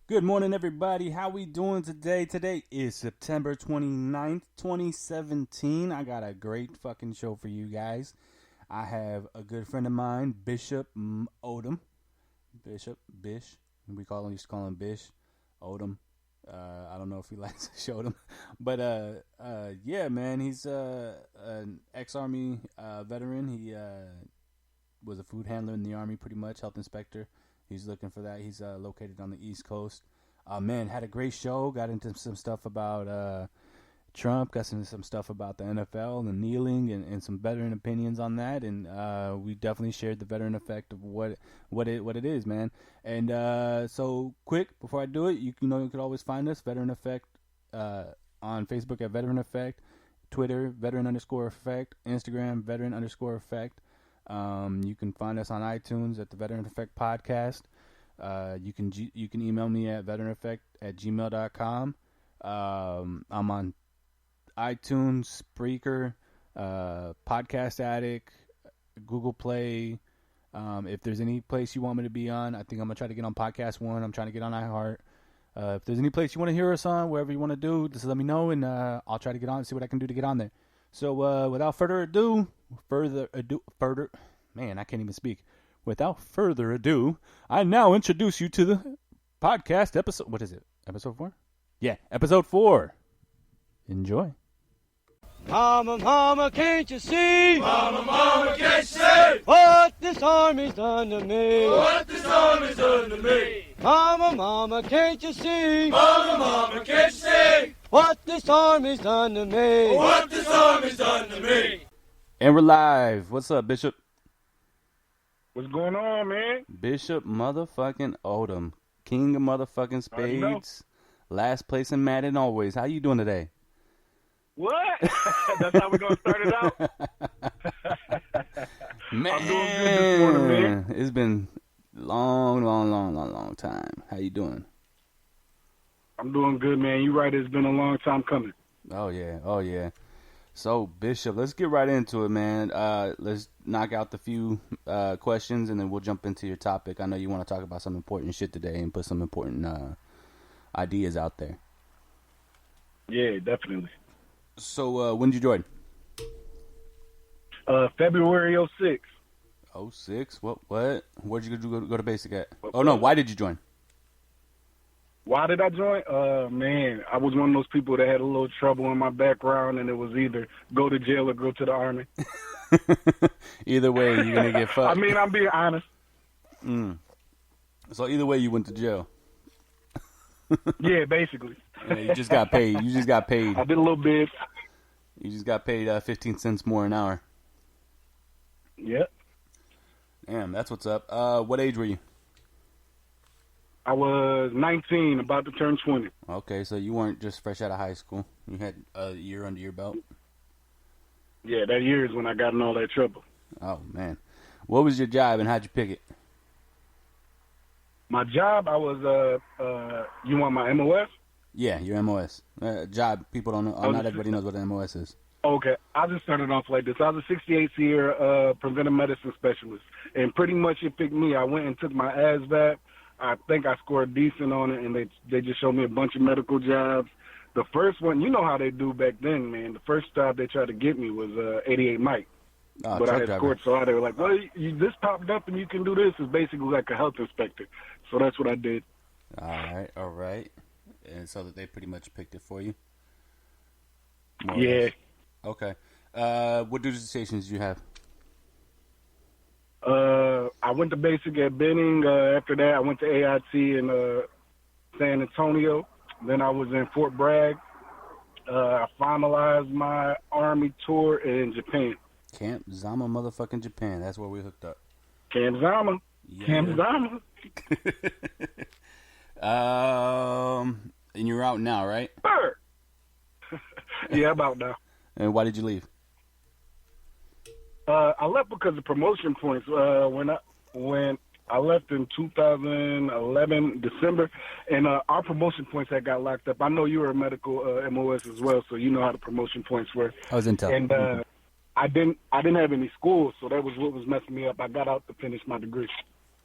Good morning, everybody. How we doing today? Today is September 29th, 2017. I got a great fucking show for you guys. I have a good friend of mine, Bishop Odom. Bish. We used to call him Bish. Odom. I don't know if he likes to show them. But, yeah, man, he's an ex-Army veteran. He was a food handler in the Army, pretty much, health inspector. He's looking for that. He's located on the East Coast. Man, had a great show. Got into some stuff about Trump. Got into some stuff about the NFL and kneeling and some veteran opinions on that. And we definitely shared the veteran effect of what it is, man. And so quick before I do it, you could always find us Veteran Effect on Facebook at Veteran Effect, Twitter Veteran_Effect, Instagram Veteran_Effect. You can find us on iTunes at the Veteran Effect Podcast. You can email me at veteraneffect@gmail.com. I'm on iTunes, Spreaker, Podcast Addict, Google Play. If there's any place you want me to be on, I think I'm going to try to get on Podcast One. I'm trying to get on iHeart. If there's any place you want to hear us on, wherever you want to do, just let me know, and I'll try to get on and see what I can do to get on there. So without further ado, man, I can't even speak. Without further ado, I now introduce you to the podcast episode. What is it? Episode 4? Yeah, episode 4. Enjoy. Mama, can't you see? Mama, can't you see? What this army's done to me? What this army's done to me? Mama, can't you see? Mama, can't you see? What this army's done to me? What this army's done to me? And we're live. What's up, Bishop? What's going on, man? Bishop motherfucking Odom. King of motherfucking spades. Last place in Madden always. How you doing today? What? That's how we're going to start it out? Man, I'm doing good this morning, man. It's been long time. How you doing? I'm doing good, man. You're right. It's been a long time coming. Oh, yeah. So, Bishop, let's get right into it, man. Let's knock out the few questions, and then we'll jump into your topic. I know you want to talk about some important shit today and put some important ideas out there. Yeah, definitely. So, when did you join? February 06. 06? What? Where'd you go to basic at? Oh, no, why did you join? Why did I join? Man, I was one of those people that had a little trouble in my background, and it was either go to jail or go to the Army. Either way, you're going to get fucked. I mean, I'm being honest. So either way, you went to jail. Yeah, basically. Yeah, you just got paid. I did a little bit. You just got paid 15 cents more an hour. Yep. Damn, that's what's up. What age were you? I was 19, about to turn 20. Okay, so you weren't just fresh out of high school. You had a year under your belt. Yeah, that year is when I got in all that trouble. Oh, man. What was your job and how'd you pick it? My job, I was, you want my MOS? Yeah, your MOS. Job, people don't know. Not everybody knows what an MOS is. Okay, I'll just start it off like this. I was a 68th year preventive medicine specialist, and pretty much it picked me. I went and took my ASVAB. I think I scored decent on it, and they just showed me a bunch of medical jobs. The first one, you know how they do back then, man. The first job they tried to get me was 88 Mike. But I had scored so high, they were like, well, this popped up and you can do this. It's basically like a health inspector. So that's what I did. All right. And so that they pretty much picked it for you? Yeah. Okay. What duty stations do you have? I went to basic at Benning. After that, I went to AIT in San Antonio. Then I was in Fort Bragg. I finalized my Army tour in Japan. Camp Zama, motherfucking Japan. That's where we hooked up. Camp Zama. Yeah. Camp Zama. And you're out now, right? Sure. Yeah, about now. And why did you leave? I left because of promotion points. When I left in 2011 December, and our promotion points had got locked up. I know you were a medical MOS as well, so you know how the promotion points were. I was Intel. And I didn't have any school, so that was what was messing me up. I got out to finish my degree.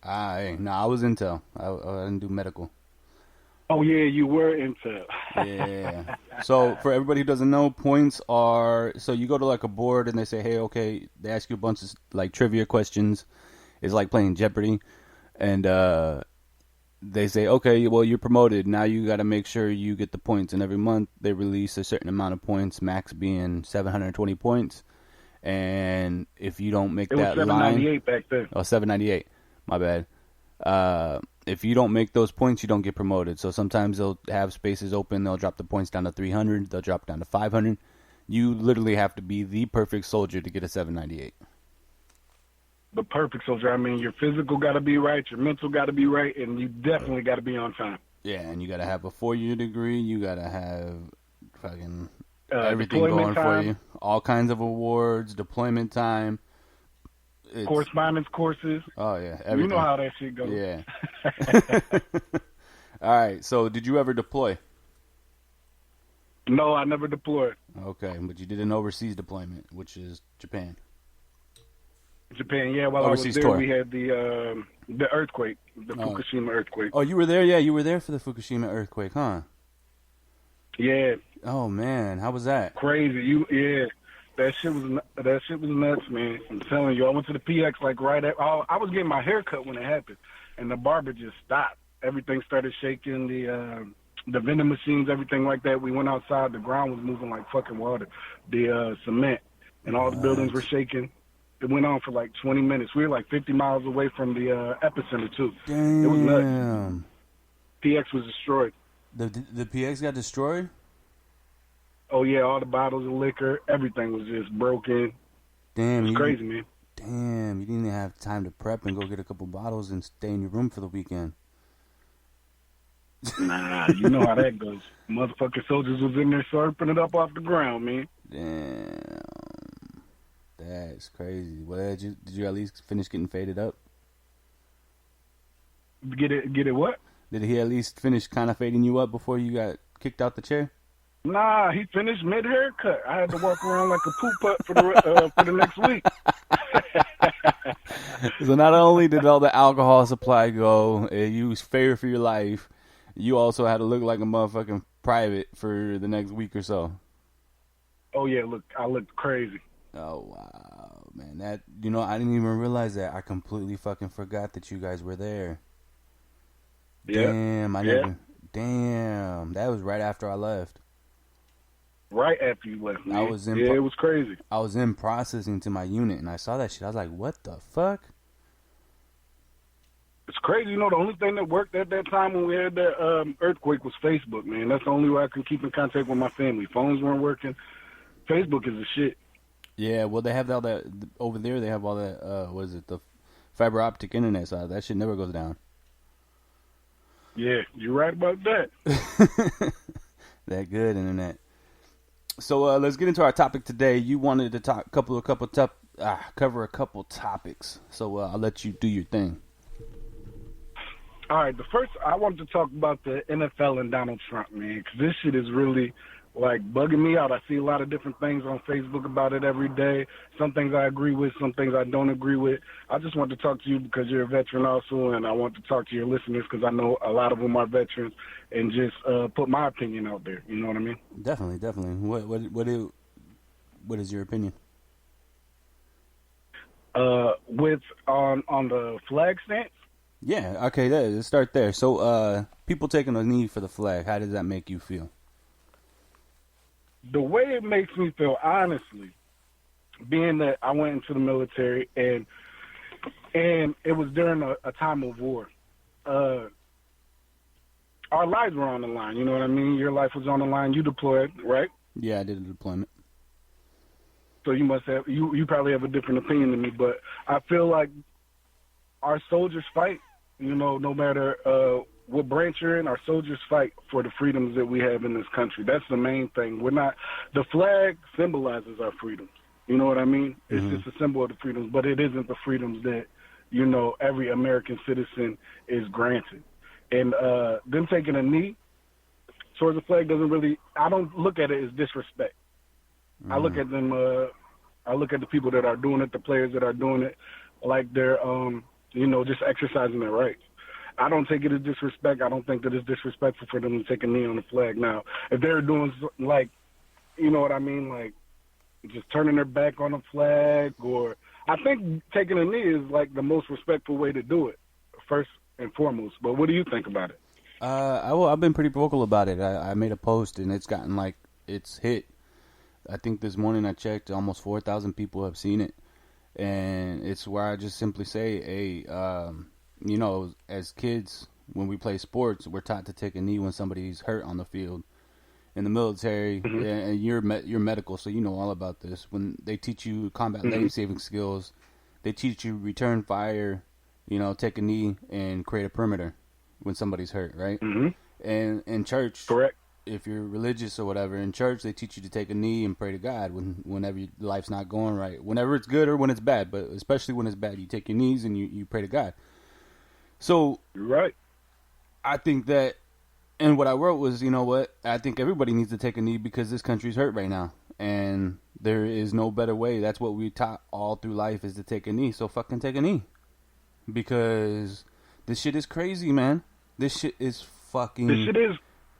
I was Intel. I didn't do medical. Oh yeah, you were into. Yeah. So for everybody who doesn't know, points are, so you go to like a board and they say, hey, okay, they ask you a bunch of like trivia questions. It's like playing Jeopardy, and they say, okay, well, you're promoted. Now you got to make sure you get the points. And every month they release a certain amount of points, max being 720 points. And if you don't make It was that 798 line, back then. oh, 798, my bad. If you don't make those points, you don't get promoted. So sometimes they'll have spaces open. They'll drop the points down to 300. They'll drop it down to 500. You literally have to be the perfect soldier to get a 798. The perfect soldier. I mean, your physical got to be right, your mental got to be right, and you definitely got to be on time. Yeah, and you got to have a 4-year degree. You got to have fucking everything going deployment time, for you. All kinds of awards, deployment time. correspondence courses. Oh, yeah. Everything. You know how that shit goes. Yeah. All right. So did you ever deploy? No, I never deployed. Okay, but you did an overseas deployment, which is Japan. Japan, yeah. While Overseas I was there, tour. we had the earthquake, the Fukushima earthquake. Oh, you were there? Yeah, you were there for the Fukushima earthquake, huh? Yeah, Oh, man. How was that? crazy. That shit was nuts, man. I'm telling you, I went to the PX like right at. I was getting my hair cut when it happened, and the barber just stopped. Everything started shaking. The vending machines, everything like that. We went outside. The ground was moving like fucking water. The cement and all the buildings were shaking. It went on for like 20 minutes. We were like 50 miles away from the epicenter too. Damn. It was nuts. PX was destroyed. The PX got destroyed? Oh yeah, all the bottles of liquor, everything was just broken. Damn. It was crazy, man. Damn, you didn't even have time to prep and go get a couple bottles and stay in your room for the weekend. Nah, you know how that goes. Motherfucking soldiers was in there slurping it up off the ground, man. Damn. That's crazy. Well, did you at least finish getting faded up? Get it what? Did he at least finish kind of fading you up before you got kicked out the chair? Nah, he finished mid haircut. I had to walk around like a poop putt for the next week. So not only did all the alcohol supply go, you was feared for your life, you also had to look like a motherfucking private for the next week or so. Oh yeah, I looked crazy. Oh wow, man! That I didn't even realize that. I completely fucking forgot that you guys were there. Yeah. Damn, Damn, that was right after I left. Right after you left, man. It was crazy. I was in processing to my unit, and I saw that shit. I was like, "What the fuck?" It's crazy. You know, the only thing that worked at that time when we had that earthquake was Facebook, man. That's the only way I could keep in contact with my family. Phones weren't working. Facebook is the shit. Yeah, well, they have all that over there. They have all that. What is it? The fiber optic internet side. That shit never goes down. Yeah, you're right about that. That good internet. So let's get into our topic today. You wanted to talk cover a couple topics. So I'll let you do your thing. All right, the first I wanted to talk about the NFL and Donald Trump, man, because this shit is really like bugging me out. I see a lot of different things on Facebook about it every day. Some things I agree with, some things I don't agree with. I just want to talk to you because you're a veteran also, and I want to talk to your listeners because I know a lot of them are veterans, and just put my opinion out there. You know what I mean? Definitely. What is your opinion? With on the flag stance? Yeah, okay, let's start there. So people taking a knee for the flag, how does that make you feel? The way it makes me feel, honestly, being that I went into the military and it was during a time of war, our lives were on the line. You know what I mean? Your life was on the line. You deployed, right? Yeah, I did a deployment. So you must have you probably have a different opinion than me, but I feel like our soldiers fight. You know, no matter what branch you're in, our soldiers fight for the freedoms that we have in this country. That's the main thing. The flag symbolizes our freedoms. You know what I mean? It's just a symbol of the freedoms, but it isn't the freedoms that, you know, every American citizen is granted. And them taking a knee towards the flag I don't look at it as disrespect. I look at them, I look at the people that are doing it, the players that are doing it, like they're, just exercising their rights. I don't take it as disrespect. I don't think that it's disrespectful for them to take a knee on the flag. Now, if they're doing, like, you know what I mean, like, just turning their back on the flag, or I think taking a knee is, like, the most respectful way to do it, first and foremost. But what do you think about it? I've been pretty vocal about it. I made a post, and it's gotten, like, it's hit. I think this morning I checked, almost 4,000 people have seen it. And it's where I just simply say, hey, you know, as kids, when we play sports, we're taught to take a knee when somebody's hurt on the field. In the military, and you're medical, so you know all about this. When they teach you combat life-saving skills, they teach you return fire, you know, take a knee and create a perimeter when somebody's hurt, right? And in church, Correct. If you're religious or whatever, in church they teach you to take a knee and pray to God whenever life's not going right. Whenever it's good or when it's bad, but especially when it's bad, you take your knees and you pray to God. So You're right. I think that, and what I wrote was, you know what, I think everybody needs to take a knee because this country's hurt right now. And there is no better way. That's what we taught all through life, is to take a knee. So fucking take a knee. Because this shit is crazy, man. This shit is fucking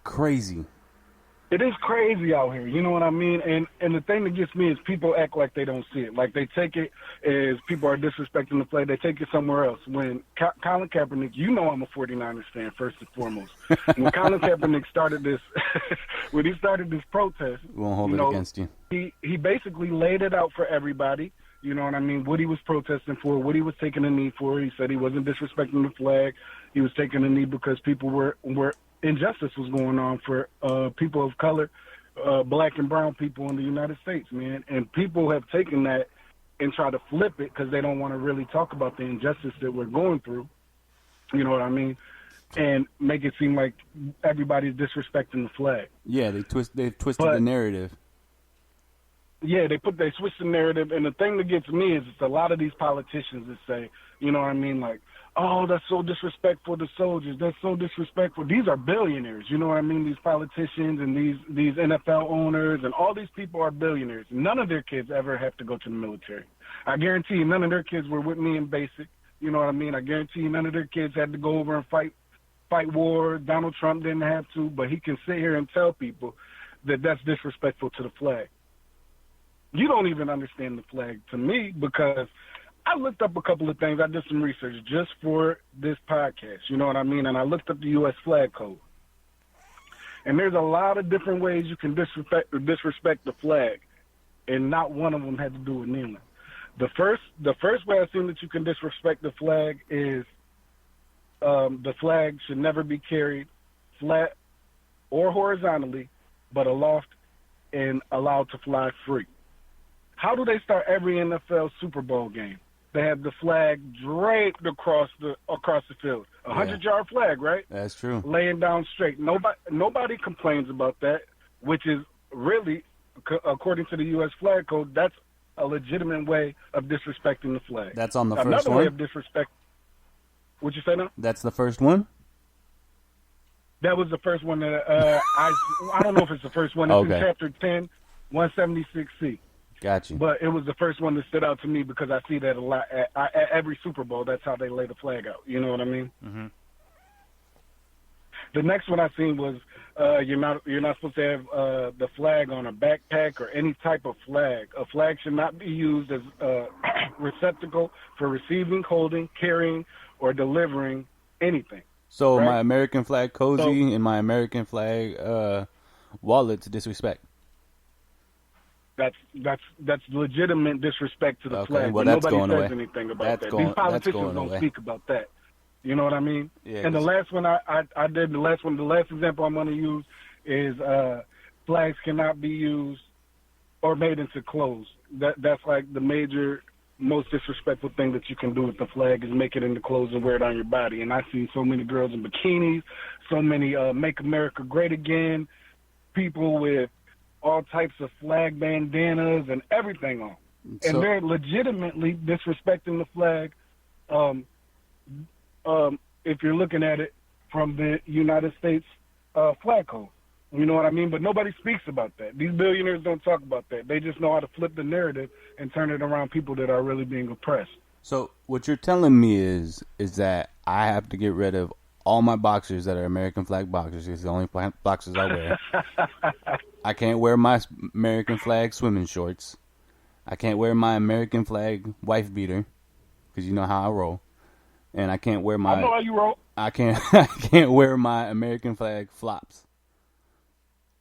crazy. It is crazy out here, you know what I mean? And the thing that gets me is people act like they don't see it. Like, they take it as people are disrespecting the play. They take it somewhere else. When Colin Kaepernick, you know I'm a 49ers fan, first and foremost. When Colin Kaepernick started this, when he started this protest, We won't hold it against you. He basically laid it out for everybody. You know what I mean? What he was protesting for, what he was taking a knee for. He said he wasn't disrespecting the flag. He was taking a knee because people were injustice was going on for people of color, black and brown people in the United States, man. And people have taken that and tried to flip it because they don't want to really talk about the injustice that we're going through. You know what I mean? And make it seem like everybody's disrespecting the flag. Yeah, they've twisted the narrative. Yeah, they switched the narrative, and the thing that gets me is it's a lot of these politicians that say, you know what I mean, like, oh, that's so disrespectful to soldiers. That's so disrespectful. These are billionaires, you know what I mean? These politicians and these NFL owners and all these people are billionaires. None of their kids ever have to go to the military. I guarantee you none of their kids were with me in basic. You know what I mean? I guarantee you none of their kids had to go over and fight wars. Donald Trump didn't have to, but he can sit here and tell people that that's disrespectful to the flag. You don't even understand the flag to me, because I looked up a couple of things. I did some research just for this podcast, you know what I mean? And I looked up the U.S. flag code. And there's a lot of different ways you can disrespect the flag, and not one of them had to do with kneeling. The first way I've seen that you can disrespect the flag is the flag should never be carried flat or horizontally, but aloft and allowed to fly free. How do they start every NFL Super Bowl game? They have the flag draped across the field. 100-yard flag, right? That's true. Laying down straight. Nobody complains about that, which is really, according to the U.S. flag code, that's a legitimate way of disrespecting the flag. That's on the first Another one? way of disrespect. Would you say now? That's the first one? That was the first one that I don't know if it's the first one. It's Okay. in Chapter 10, 176C. Got you. But it was the first one that stood out to me because I see that a lot at every Super Bowl. That's how they lay the flag out. You know what I mean? Mm-hmm. The next one I seen was you're not supposed to have the flag on a backpack or any type of flag. A flag should not be used as a receptacle for receiving, holding, carrying, or delivering anything. So right? my American flag cozy and my American flag wallet's disrespect. That's legitimate disrespect to the Okay, flag. well, but that's nobody going says away. anything about That's that. going- These that's politicians going don't away. speak about that. You know what I mean? Yeah, And the 'cause- last one I did, the last example I'm going to use is flags cannot be used or made into clothes. That's like the major, most disrespectful thing that you can do with the flag is make it into clothes and wear it on your body. And I've seen so many girls in bikinis, so many Make America Great Again, people with all types of flag bandanas and everything on. So- And they're legitimately disrespecting the flag if you're looking at it from the United States flag code. You know what I mean? But nobody speaks about that. These billionaires don't talk about that. They just know how to flip the narrative and turn it around people that are really being oppressed. So what you're telling me is that I have to get rid of all my boxers that are American flag boxers. It's the only boxers I wear. I can't wear my American flag swimming shorts. I can't wear my American flag wife beater because you know how I roll. And I can't wear my. I know how you roll. I can't. I can't wear my American flag flops.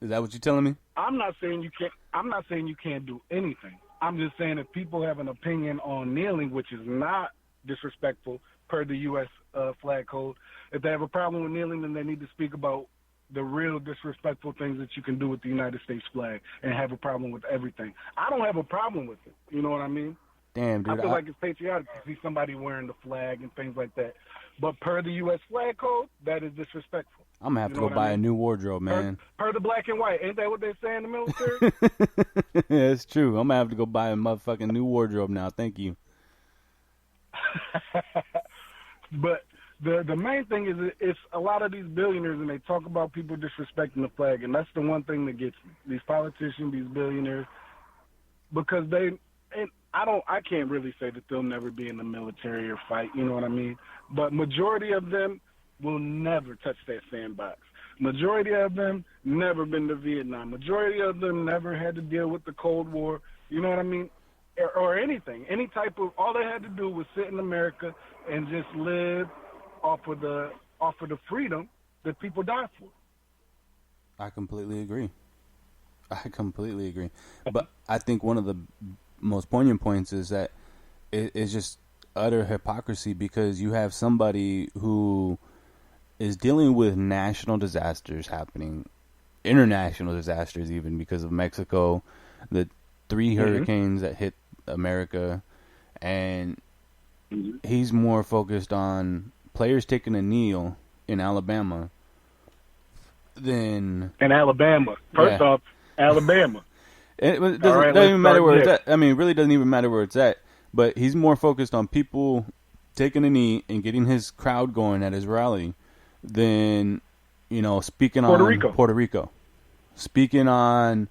Is that what you're telling me? I'm not saying you can't. I'm not saying you can't do anything. I'm just saying if people have an opinion on kneeling, which is not disrespectful per the U.S. Flag code, if they have a problem with kneeling, then they need to speak about the real disrespectful things that you can do with the United States flag and have a problem with everything. I don't have a problem with it. You know what I mean? Damn, dude. I feel like it's patriotic to see somebody wearing the flag and things like that. But per the U.S. flag code, that is disrespectful. I'm going to have to go buy a new wardrobe, man. Per the black and white. Ain't that what they say in the military? Yeah, it's true. I'm going to have to go buy a motherfucking new wardrobe now. Thank you. But the main thing is it's a lot of these billionaires, and they talk about people disrespecting the flag, and that's the one thing that gets me. These politicians, these billionaires, because I can't really say that they'll never be in the military or fight, you know what I mean? But majority of them will never touch that sandbox. Majority of them never been to Vietnam. Majority of them never had to deal with the Cold War, you know what I mean? Or anything. Any type of, all they had to do was sit in America and just live off of the freedom that people died for. I completely agree. But I think one of the most poignant points is that it's just utter hypocrisy because you have somebody who is dealing with national disasters happening, international disasters even because of Mexico, the 3 hurricanes that hit America, and he's more focused on players taking a kneel in Alabama than... In Alabama. First off, Alabama. It doesn't even matter where it's at. I mean, it really doesn't even matter where it's at. But he's more focused on people taking a knee and getting his crowd going at his rally than, speaking on Puerto Rico. Speaking on,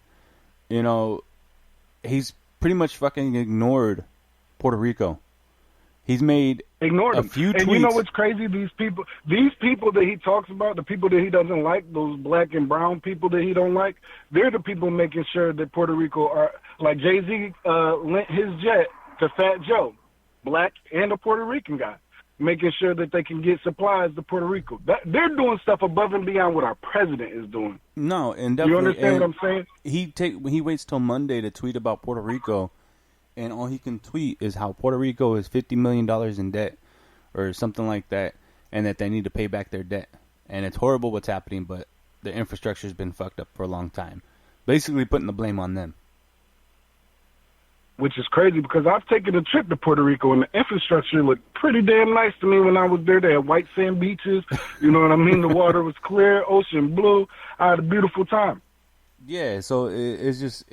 he's pretty much fucking ignored Puerto Rico. He's made a few tweets. And you know what's crazy? These people that he talks about, the people that he doesn't like, those black and brown people that he don't like, they're the people making sure that Puerto Rico are, like Jay-Z lent his jet to Fat Joe, black and a Puerto Rican guy, making sure that they can get supplies to Puerto Rico. They're doing stuff above and beyond what our president is doing. No, and definitely. You understand what I'm saying? He waits till Monday to tweet about Puerto Rico, and all he can tweet is how Puerto Rico is $50 million in debt or something like that, and that they need to pay back their debt. And it's horrible what's happening, but the infrastructure's been fucked up for a long time. Basically putting the blame on them. Which is crazy because I've taken a trip to Puerto Rico and the infrastructure looked pretty damn nice to me when I was there. They had white sand beaches. You know what I mean? The water was clear, ocean blue. I had a beautiful time. Yeah, so it's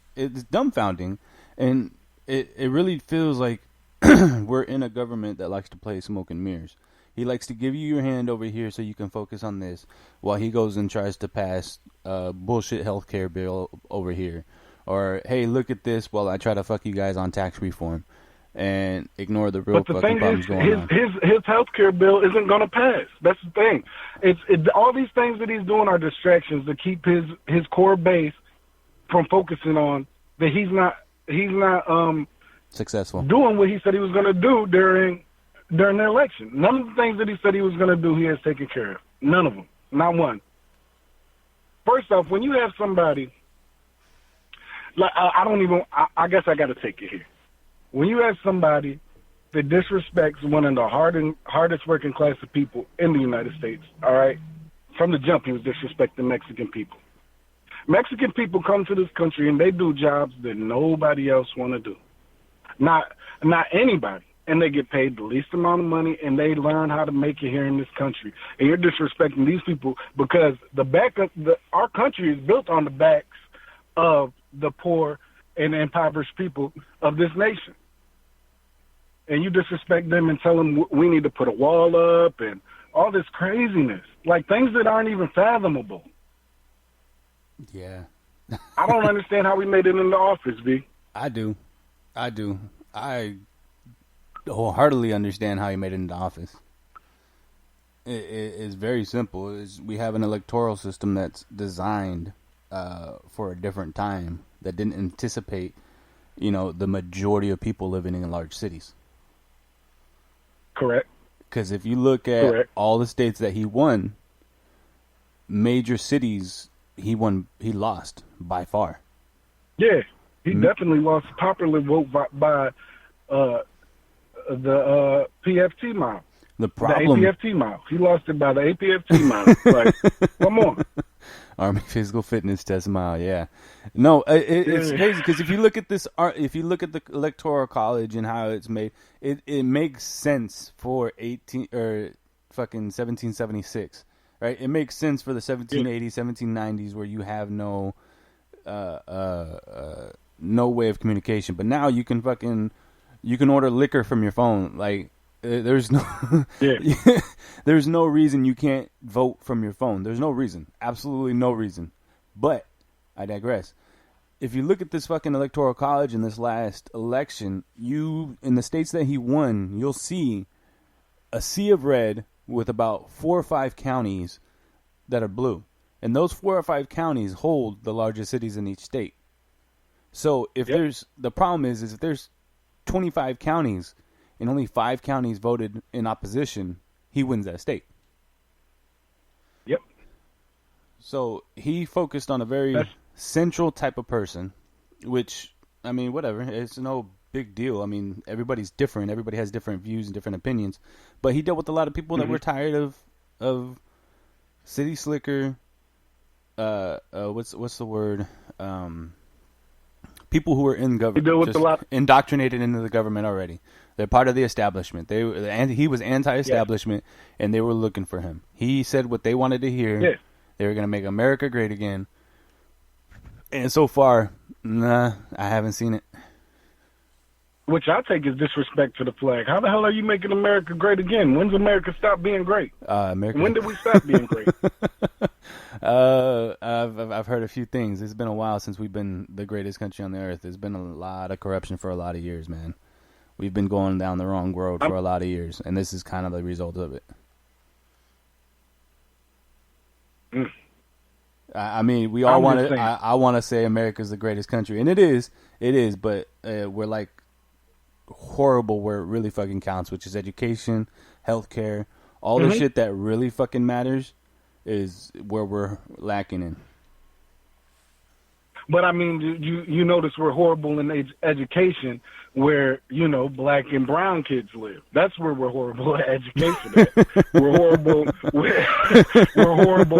dumbfounding. And it really feels like we're in a government that likes to play smoke and mirrors. He likes to give you your hand over here so you can focus on this while he goes and tries to pass a bullshit healthcare bill over here. Or, hey, look at this while I try to fuck you guys on tax reform and ignore the real fucking problems going on. His healthcare bill isn't going to pass. That's the thing. All these things that he's doing are distractions to keep his core base from focusing on that he's not successful doing what he said he was going to do during the election. None of the things that he said he was going to do, he has taken care of. None of them. Not one. First off, when you have somebody... Like I guess I got to take it here. When you have somebody that disrespects one of the hardest working class of people in the United States, all right, from the jump he was disrespecting Mexican people. Mexican people come to this country and they do jobs that nobody else want to do. Not anybody. And they get paid the least amount of money and they learn how to make it here in this country. And you're disrespecting these people because our country is built on the backs of the poor and impoverished people of this nation. And you disrespect them and tell them we need to put a wall up and all this craziness. Like things that aren't even fathomable. Yeah. I don't understand how we made it in the office, V. I do. I wholeheartedly understand how he made it into office. It's very simple. We have an electoral system that's designed for a different time that didn't anticipate, the majority of people living in large cities. Correct. Because if you look at all the states that he won, major cities, he lost by far. Yeah, he definitely lost popular vote by the PFT mile. The problem, the APFT mile. He lost it by the APFT mile. Like, come on. Army Physical Fitness Test mile. Yeah, no, it's crazy because if you look at this, if you look at the Electoral College and how it's made, it makes sense for 1776, right? It makes sense for the 1780s, 1790s where you have no way of communication. But now you can order liquor from your phone. Like, there's no there's no reason you can't vote from your phone. There's no reason, absolutely no reason. But I digress. If you look at this fucking Electoral College in this last election, in the states that he won, you'll see a sea of red with about 4 or 5 counties that are blue. And those 4 or 5 counties hold the largest cities in each state. So if the problem is if there's 25 counties and only 5 counties voted in opposition, he wins that state. Yep. So he focused on a very central type of person, which, I mean, whatever. It's no big deal. I mean, everybody's different. Everybody has different views and different opinions. But he dealt with a lot of people that were tired of city slicker. What's the word? People who were in government, just indoctrinated into the government already. They're part of the establishment. He was anti-establishment, and they were looking for him. He said what they wanted to hear. Yeah. They were going to make America great again. And so far, nah, I haven't seen it. Which I take as disrespect to the flag. How the hell are you making America great again? When's America stop being great? When did we stop being great? I've heard a few things. It's been a while since we've been the greatest country on the earth. There's been a lot of corruption for a lot of years, man. We've been going down the wrong road for a lot of years, and this is kind of the result of it. I mean, we all want to. I want to say America's the greatest country, and it is. But we're like horrible where it really fucking counts, which is education, healthcare, all the shit that really fucking matters is where we're lacking in. But I mean, you notice we're horrible in education, where black and brown kids live. That's where we're horrible at education. We're horrible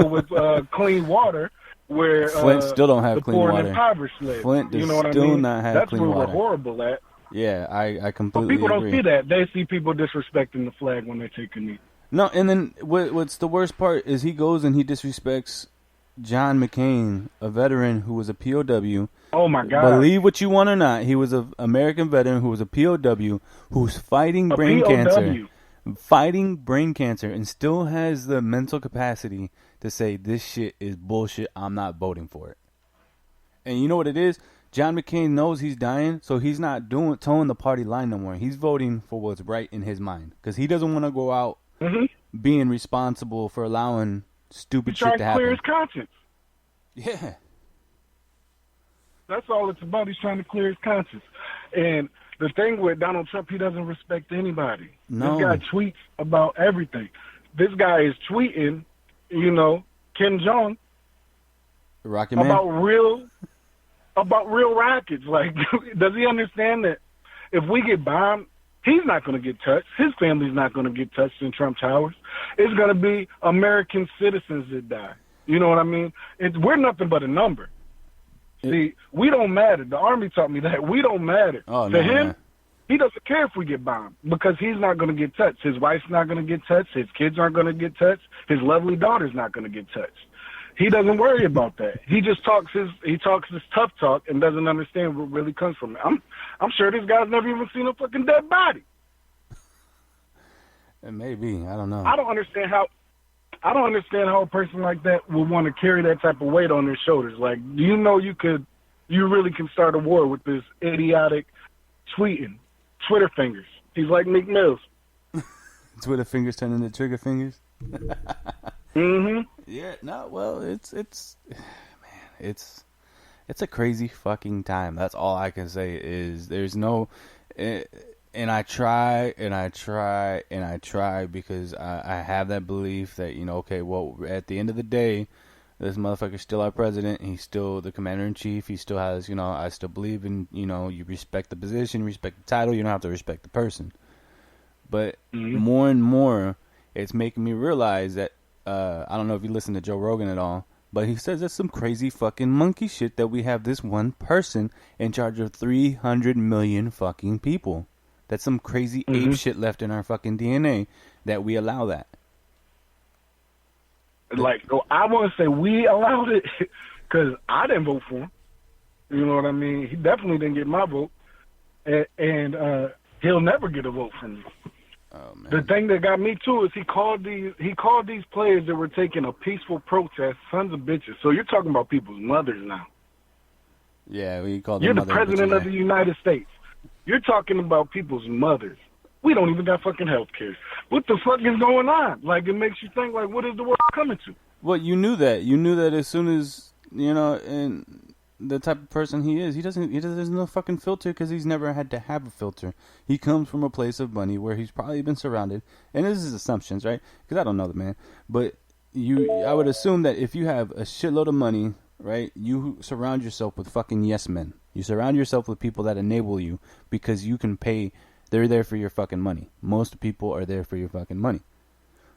with clean water. Where Flint still don't have clean water. The poor and impoverished live. Flint does still not have clean water. That's where we're horrible at. Yeah, I completely agree. But people agree. don't see that. They see people disrespecting the flag when they take a knee. No, and then what's the worst part is he goes and he disrespects John McCain, a veteran who was a POW. Oh, my God. Believe what you want or not, he was an American veteran who was a POW who's fighting brain cancer. Fighting brain cancer and still has the mental capacity to say, this shit is bullshit, I'm not voting for it. And you know what it is? John McCain knows he's dying, so he's not towing the party line no more. He's voting for what's right in his mind. Because he doesn't want to go out being responsible for allowing stupid shit to happen. He's trying to clear his conscience. Yeah. That's all it's about. He's trying to clear his conscience. And the thing with Donald Trump, he doesn't respect anybody. No. This guy tweets about everything. This guy is tweeting, Kim Jong Rocket Man? about real rockets. Like, does he understand that if we get bombed, he's not going to get touched. His family's not going to get touched in Trump Towers. It's going to be American citizens that die. You know what I mean? We're nothing but a number. See, we don't matter. The Army taught me that. We don't matter. Oh, to him, he doesn't care if we get bombed because he's not going to get touched. His wife's not going to get touched. His kids aren't going to get touched. His lovely daughter's not going to get touched. He doesn't worry about that. He just talks his tough talk and doesn't understand what really comes from it. I'm sure this guy's never even seen a fucking dead body. Maybe. I don't know. I don't understand how a person like that would want to carry that type of weight on their shoulders. Like, do you know you really can start a war with this idiotic tweeting, Twitter fingers. He's like Meek Mills. Twitter fingers turn into trigger fingers? Mm-hmm. Yeah, no, well, it's it's a crazy fucking time. That's all I can say is there's no, and I try and I try and I try because I have that belief that, you know, okay, well, at the end of the day, this motherfucker's still our president. He's still the commander-in-chief. He still has, you know, I still believe in, you know, you respect the position, respect the title. You don't have to respect the person. But more and more, it's making me realize that, I don't know if you listen to Joe Rogan at all, but he says that's some crazy fucking monkey shit that we have this one person in charge of 300 million fucking people. That's some crazy ape shit left in our fucking DNA that we allow that. Like, I want to say we allowed it because I didn't vote for him. You know what I mean? He definitely didn't get my vote. And he'll never get a vote from me. Oh, man. The thing that got me too is he called these players that were taking a peaceful protest sons of bitches. So you're talking about people's mothers now. Yeah, we call them. You're the mother president bitches, of the United States. You're talking about people's mothers. We don't even got fucking health care. What the fuck is going on? Like, it makes you think, like, what is the world coming to? Well, you knew that. You knew that as soon as, you know, and the type of person he is. He doesn't. There's no fucking filter because he's never had to have a filter. He comes from a place of money where he's probably been surrounded, and this is assumptions, right? Because I don't know the man, but I would assume that if you have a shitload of money, right, you surround yourself with fucking yes men. You surround yourself with people that enable you because you can pay. They're there for your fucking money. Most people are there for your fucking money.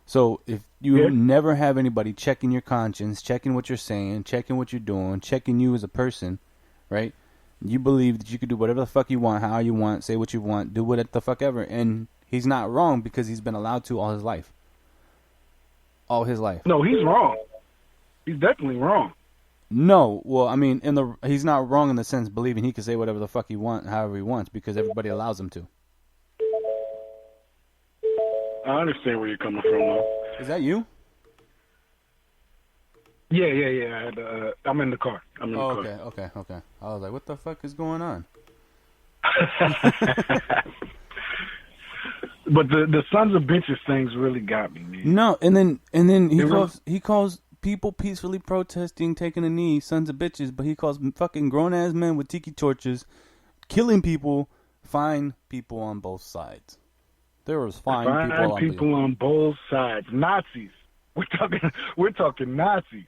So if you never have anybody checking your conscience, checking what you're saying, checking what you're doing, checking you as a person, right? You believe that you could do whatever the fuck you want, how you want, say what you want, do what the fuck ever. And he's not wrong because he's been allowed to all his life. All his life. No, he's wrong. He's definitely wrong. No, well, I mean, he's not wrong in the sense believing he can say whatever the fuck he wants, however he wants, because everybody allows him to. I understand where you're coming from, though. Is that you? Yeah. I had, I'm in the car. I'm in the car. Okay. I was like, what the fuck is going on? But the sons of bitches things really got me, man. No, and then he calls people peacefully protesting, taking a knee, sons of bitches, but he calls fucking grown ass men with tiki torches, killing people, fine people on both sides. There was fine people on both sides. Nazis. We're talking Nazis.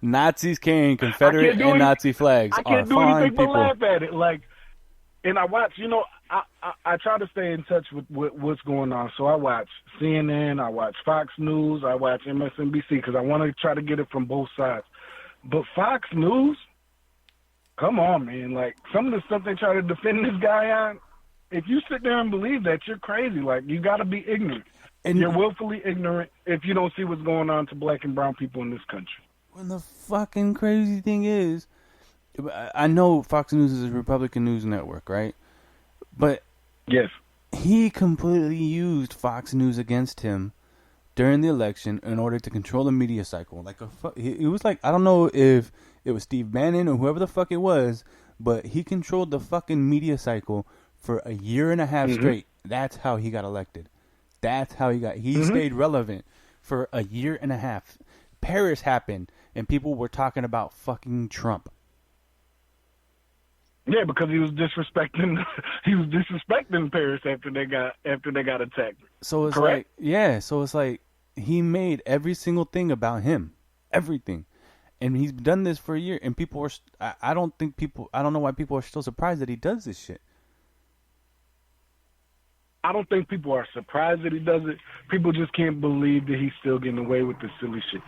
Nazis carrying Confederate and Nazi flags. I can't do anything but laugh at it. Like, and I watch. You know, I try to stay in touch with what's going on. So I watch CNN. I watch Fox News. I watch MSNBC because I want to try to get it from both sides. But Fox News, come on, man. Like, some of the stuff they try to defend this guy on. If you sit there and believe that, you're crazy. Like, you got to be ignorant. And you're willfully ignorant if you don't see what's going on to black and brown people in this country. Well, the fucking crazy thing is, I know Fox News is a Republican news network, right? But yes, he completely used Fox News against him during the election in order to control the media cycle. Like, it was like, I don't know if it was Steve Bannon or whoever the fuck it was, but he controlled the fucking media cycle for a year and a half straight. That's how he got elected. That's how he stayed relevant for a year and a half. Paris happened, and people were talking about fucking Trump. Yeah, because he was disrespecting Paris after they got attacked. So it's correct? So it's like he made every single thing about him, everything, and he's done this for a year. And people were, I don't know why people are still surprised that he does this shit. I don't think people are surprised that he does it. People just can't believe that he's still getting away with this silly shit.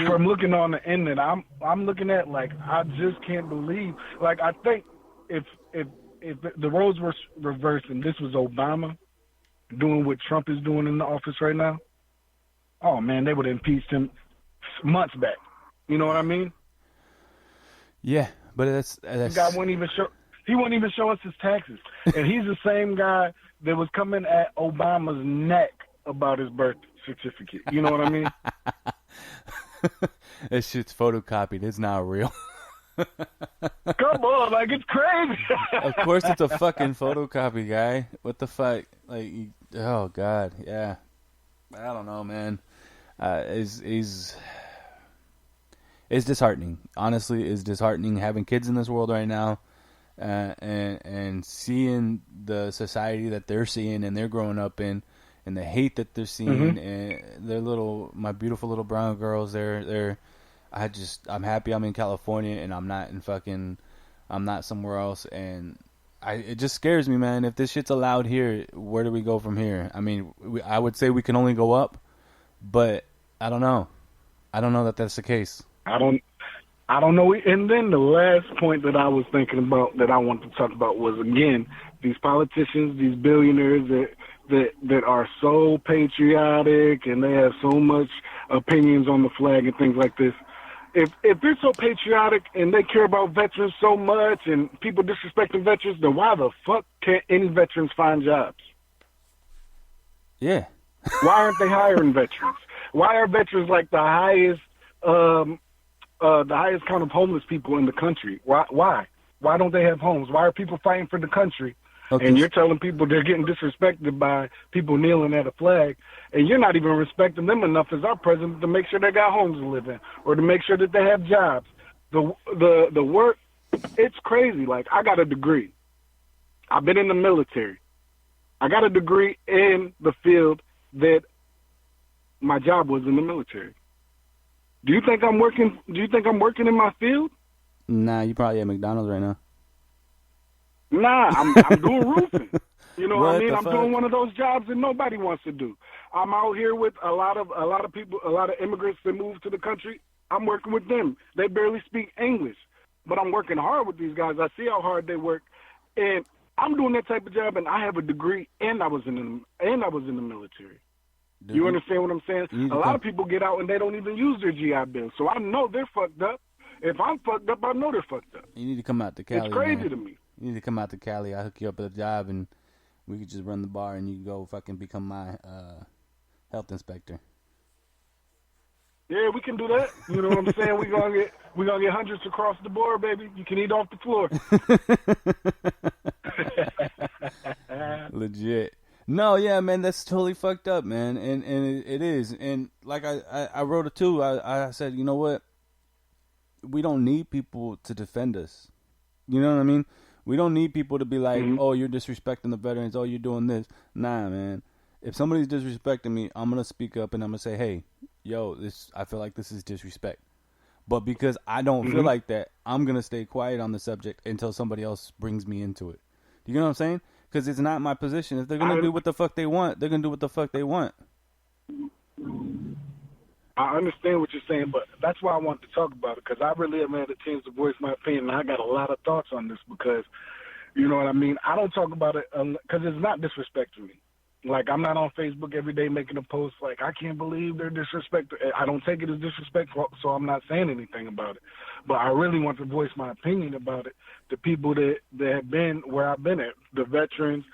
From looking on the internet, I'm looking at, like, I just can't believe. Like, I think if the roles were reversed and this was Obama doing what Trump is doing in the office right now, oh man, they would have impeached him months back. You know what I mean? Yeah, but that's the guy wouldn't even show. He wouldn't even show us his taxes. And he's the same guy that was coming at Obama's neck about his birth certificate. You know what I mean? That shit's photocopied. It's not real. Come on, like, it's crazy. Of course it's a fucking photocopy, guy. What the fuck? Like, oh God, yeah. I don't know, man. It's disheartening. Honestly, it's disheartening having kids in this world right now, and seeing the society that they're seeing and they're growing up in, and the hate that they're seeing, and my beautiful little brown girls. I'm happy I'm in California and I'm not somewhere else, and it just scares me, man. If this shit's allowed here, where do we go from here? I mean, I would say we can only go up, but I don't know. I don't know that that's the case. I don't know. And then the last point that I was thinking about that I wanted to talk about was, again, these politicians, these billionaires that are so patriotic and they have so much opinions on the flag and things like this. If they're so patriotic and they care about veterans so much and people disrespecting veterans, then why the fuck can't any veterans find jobs? Yeah. Why aren't they hiring veterans? Why are veterans like the highest count of homeless people in the country? Why? Why don't they have homes? Why are people fighting for the country? Okay. And you're telling people they're getting disrespected by people kneeling at a flag, and you're not even respecting them enough as our president to make sure they got homes to live in or to make sure that they have jobs. The work, it's crazy. Like, I got a degree. I've been in the military. I got a degree in the field that my job was in the military. Do you think I'm working in my field? Nah, you probably at McDonald's right now. Nah, I'm doing roofing. You know what I mean? I'm doing one of those jobs that nobody wants to do. I'm out here with a lot of people, a lot of immigrants that move to the country. I'm working with them. They barely speak English, but I'm working hard with these guys. I see how hard they work, and I'm doing that type of job. And I have a degree, and I was in the military. Dude, you understand what I'm saying? A lot of people get out and they don't even use their GI Bill, so I know they're fucked up. If I'm fucked up, I know they're fucked up. You need to come out to Cali. It's crazy man. to me. You need to come out to Cali. I'll hook you up at a job, and we could just run the bar, and you can go fucking become my health inspector. Yeah, we can do that. You know what I'm saying? We're gonna get hundreds across the board, baby. You can eat off the floor. Legit. No, yeah, man, that's totally fucked up, man, and it is. And like I wrote it too. I said, you know what? We don't need people to defend us. You know what I mean? We don't need people to be like, oh, you're disrespecting the veterans. Oh, you're doing this. Nah, man. If somebody's disrespecting me, I'm going to speak up and I'm going to say, hey, yo, I feel like this is disrespect. But because I don't feel like that, I'm going to stay quiet on the subject until somebody else brings me into it. Do you know what I'm saying? Because it's not my position. If they're going to do what the fuck they want, they're going to do what the fuck they want. I understand what you're saying, but that's why I wanted to talk about it, because I really have had a chance to voice my opinion, and I got a lot of thoughts on this because, you know what I mean? I don't talk about it because it's not disrespect to me. Like, I'm not on Facebook every day making a post like, I can't believe they're disrespectful. I don't take it as disrespectful, so I'm not saying anything about it. But I really want to voice my opinion about it. The people that have been where I've been at, the veterans,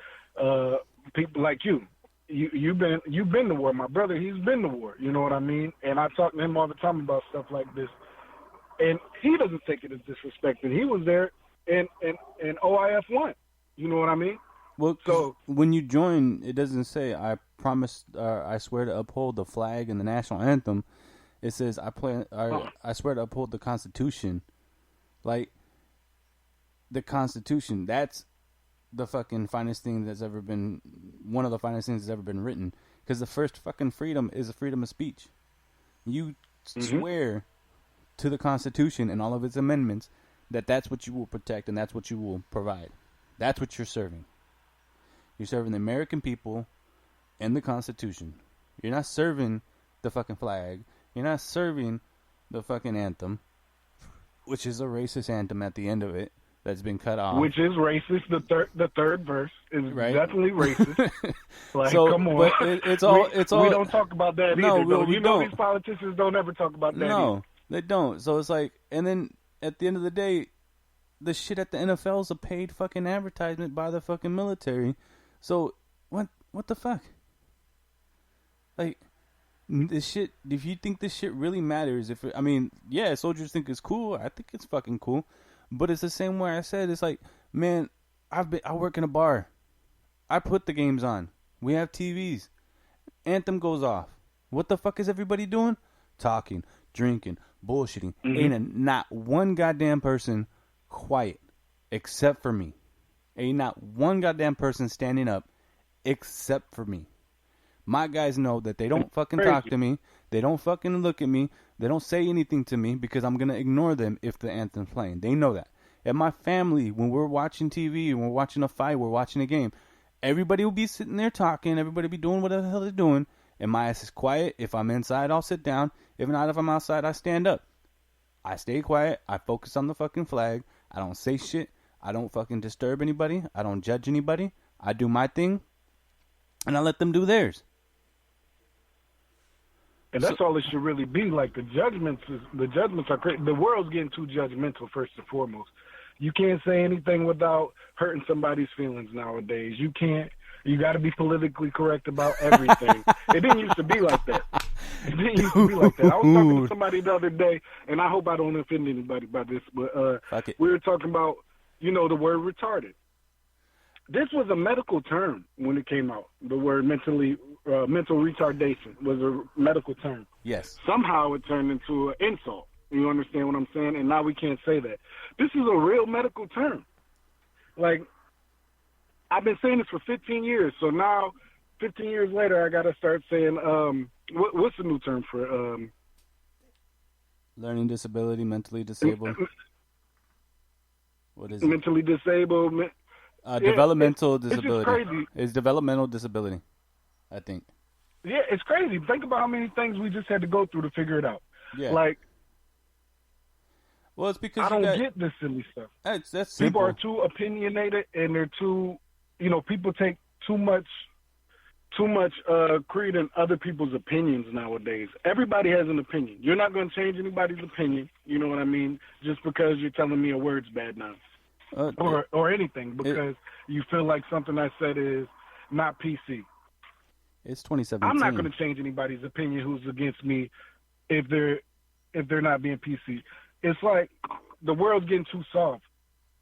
people like you. You've been to war. My brother, he's been to war. You know what I mean? And I talk to him all the time about stuff like this. And he doesn't take it as disrespect. And he was there in OIF 1. You know what I mean? Well, so when you join, it doesn't say I swear to uphold the flag and the national anthem. It says I swear to uphold the Constitution. Like, the Constitution, that's the fucking finest thing that's ever been, one of the finest things that's ever been written. Because the first fucking freedom is the freedom of speech. You swear to the Constitution and all of its amendments that's what you will protect and that's what you will provide. That's what you're serving. You're serving the American people and the Constitution. You're not serving the fucking flag. You're not serving the fucking anthem, which is a racist anthem at the end of it. That's been cut off. Which is racist. The third verse is definitely racist. Like, so, come on. But it's all. We don't talk about that either. Though. You know these politicians don't ever talk about that either. They don't. So it's like, and then at the end of the day, the shit at the NFL is a paid fucking advertisement by the fucking military. So what the fuck? Like, this shit, if you think this shit really matters, soldiers think it's cool. I think it's fucking cool. But it's the same way I said. It's like, man, I work in a bar. I put the games on. We have TVs. Anthem goes off. What the fuck is everybody doing? Talking, drinking, bullshitting. Ain't not one goddamn person quiet except for me. Ain't not one goddamn person standing up except for me. My guys know that they don't fucking talk to me. They don't fucking look at me. They don't say anything to me because I'm going to ignore them if the anthem's playing. They know that. And my family, when we're watching TV, when we're watching a fight, we're watching a game, everybody will be sitting there talking. Everybody will be doing what the hell they're doing. And my ass is quiet. If I'm inside, I'll sit down. If not, if I'm outside, I stand up. I stay quiet. I focus on the fucking flag. I don't say shit. I don't fucking disturb anybody. I don't judge anybody. I do my thing. And I let them do theirs. And that's all it should really be. Like the judgments are crazy. The world's getting too judgmental first and foremost. You can't say anything without hurting somebody's feelings nowadays. You can't. You got to be politically correct about everything. It didn't used to be like that. It didn't used to be like that. I was talking to somebody the other day, and I hope I don't offend anybody by this, but we were talking about, the word retarded. This was a medical term when it came out. The word mental retardation was a medical term. Yes. Somehow it turned into an insult. You understand what I'm saying? And now we can't say that. This is a real medical term. Like, I've been saying this for 15 years. So now, 15 years later, I got to start saying, what's the new term for? Learning disability, mentally disabled. What is it? Mentally disabled. Developmental disability. It's just crazy. It's developmental disability, I think. Yeah, it's crazy. Think about how many things we just had to go through to figure it out. Yeah. Like, well, it's because I don't get this silly stuff. That's simple. People are too opinionated, and they're too, people take too much creed in other people's opinions nowadays. Everybody has an opinion. You're not going to change anybody's opinion, you know what I mean, just because you're telling me a word's bad now. Or anything, because you feel like something I said is not PC. It's 2017. I'm not going to change anybody's opinion who's against me if they're not being PC. It's like the world's getting too soft,